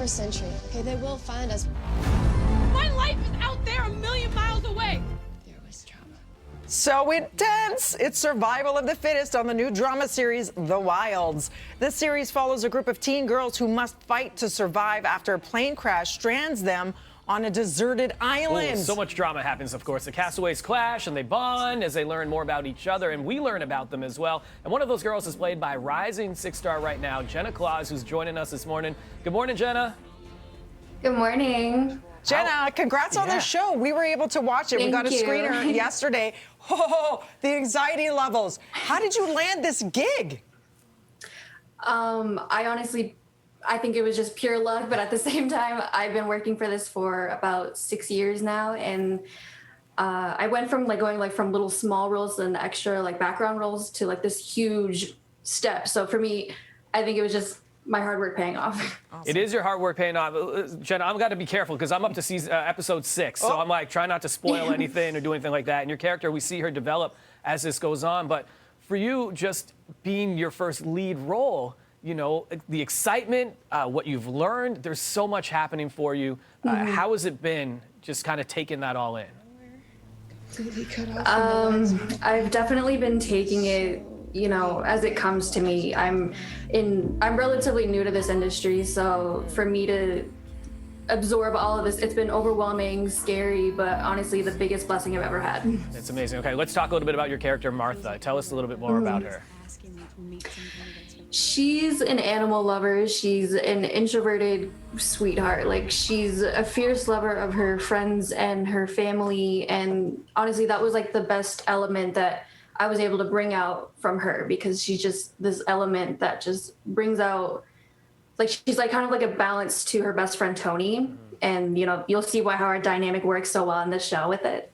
21st century. Okay, they will find us. My life is out there a million miles away. There was trauma. So intense! It's survival of the fittest on the new drama series, The Wilds. This series follows a group of teen girls who must fight to survive after a plane crash strands them on a deserted island. Ooh, so much drama happens, of course. The castaways clash and they bond as they learn more about each other, and we learn about them as well. And one of those girls is played by rising six-star right now, Jenna Clause, who's joining us this morning. Good morning, Jenna. Good morning. Jenna, congrats on the show. We were able to watch it. We got a screener yesterday. Oh, the anxiety levels. How did you land this gig? I think it was just pure luck, but at the same time, I've been working for this for about 6 years now, and I went from going from little small roles and extra background roles to this huge step. So for me, I think it was just my hard work paying off. Awesome. It is your hard work paying off. Jenna, I've got to be careful because I'm up to episode 6, so I'm trying not to spoil anything or do anything like that. And your character, we see her develop as this goes on, but for you, just being your first lead role, you know, the excitement, what you've learned, there's so much happening for you. How has it been just kind of taking that all in? I've definitely been taking it, as it comes to me. I'm relatively new to this industry, so for me to absorb all of this, it's been overwhelming, scary, but honestly the biggest blessing I've ever had. It's amazing. Okay, let's talk a little bit about your character, Martha. Tell us a little bit more about her. She's an animal lover. She's an introverted sweetheart. She's a fierce lover of her friends and her family. And honestly, that was the best element that I was able to bring out from her, because she's just this element that just brings out, she's kind of a balance to her best friend, Tony. And, you'll see how our dynamic works so well in this show with it.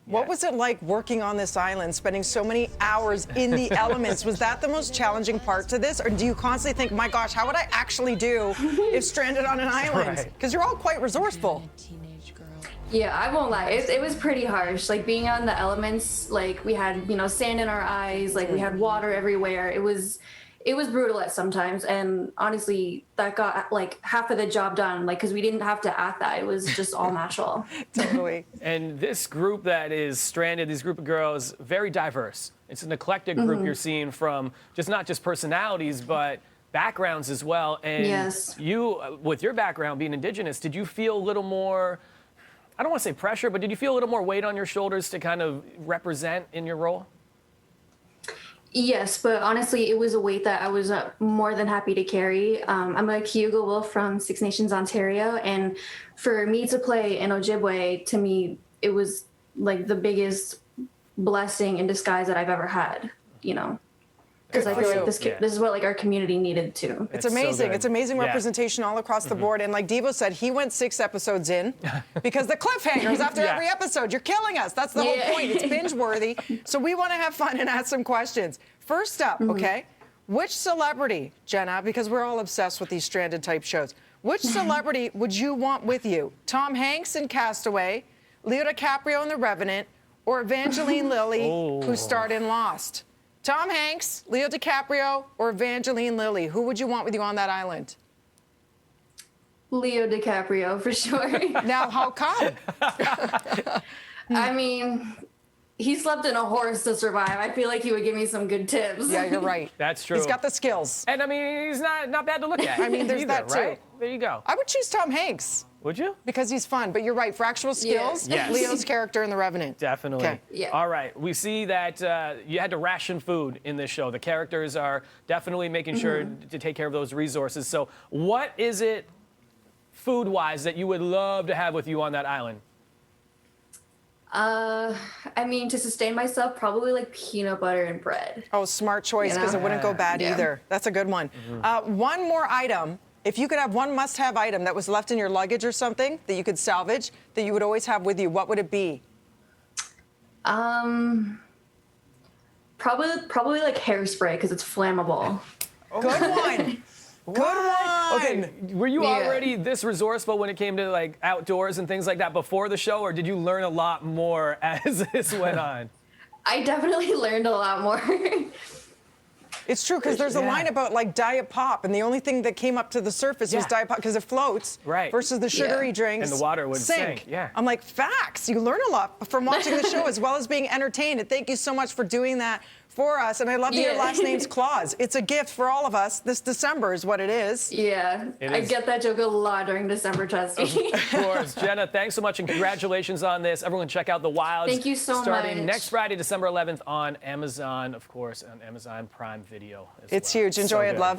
What was it like working on this island, spending so many hours in the elements? Was that the most challenging part to this? Or do you constantly think, my gosh, how would I actually do if stranded on an island? Because you're all quite resourceful. Yeah, I won't lie. It was pretty harsh. Being on the elements, we had, sand in our eyes, we had water everywhere. It was brutal at sometimes. And honestly, that got half of the job done, because we didn't have to act that. It was just all natural. Totally. And this group that is stranded, these group of girls, very diverse. It's an eclectic group you're seeing from not just personalities, but backgrounds as well. And you, with your background being Indigenous, did you feel a little more, I don't want to say pressure, but did you feel a little more weight on your shoulders to kind of represent in your role? Yes, but honestly, it was a weight that I was more than happy to carry. I'm a Cayuga Wolf from Six Nations, Ontario, and for me to play in Ojibwe, to me, it was the biggest blessing in disguise that I've ever had, Because I feel this is what our community needed too. It's amazing. So it's amazing representation all across the board. And like Devo said, he went 6 episodes in because the cliffhangers after every episode. You're killing us. That's the whole point. It's binge worthy. So we want to have fun and ask some questions. First up, okay, which celebrity, Jenna, because we're all obsessed with these stranded type shows, which celebrity would you want with you? Tom Hanks in Castaway, Leo DiCaprio in The Revenant, or Evangeline Lilly, who starred in Lost? Tom Hanks, Leo DiCaprio, or Evangeline Lilly? Who would you want with you on that island? Leo DiCaprio, for sure. Now, how come? I mean, he slept in a horse to survive. I feel like he would give me some good tips. Yeah, you're right. That's true. He's got the skills. And I mean, he's not bad to look at. I mean, there's either, that too. Right? There you go. I would choose Tom Hanks. Would you? Because he's fun, but you're right. For actual skills, Leo's character in The Revenant. Definitely. Okay. Yeah. All right. We see that you had to ration food in this show. The characters are definitely making sure to take care of those resources. So what is it, food-wise, that you would love to have with you on that island? I mean, to sustain myself, probably peanut butter and bread. Oh, smart choice, because it wouldn't go bad either. That's a good one. One more item. If you could have one must-have item that was left in your luggage or something that you could salvage, that you would always have with you, what would it be? Probably hairspray, because it's flammable. Good one. Good one. Okay, were you already this resourceful when it came to outdoors and things like that before the show, or did you learn a lot more as this went on? I definitely learned a lot more. It's true, because there's a line about like Diet Pop, and the only thing that came up to the surface was Diet Pop because it floats versus the sugary drinks. And the water would sink. I'm like, facts. You learn a lot from watching the show as well as being entertained. And thank you so much for doing that for us. And I love that your last name's Clause. It's a gift for all of us. This December is what it is. Yeah, I get that joke a lot during December, trust me. Of course. Jenna, thanks so much and congratulations on this. Everyone check out The Wilds. Thank you so much. Starting next Friday, December 11th on Amazon, of course, on Amazon Prime Video as It's well. huge. Enjoy it, love.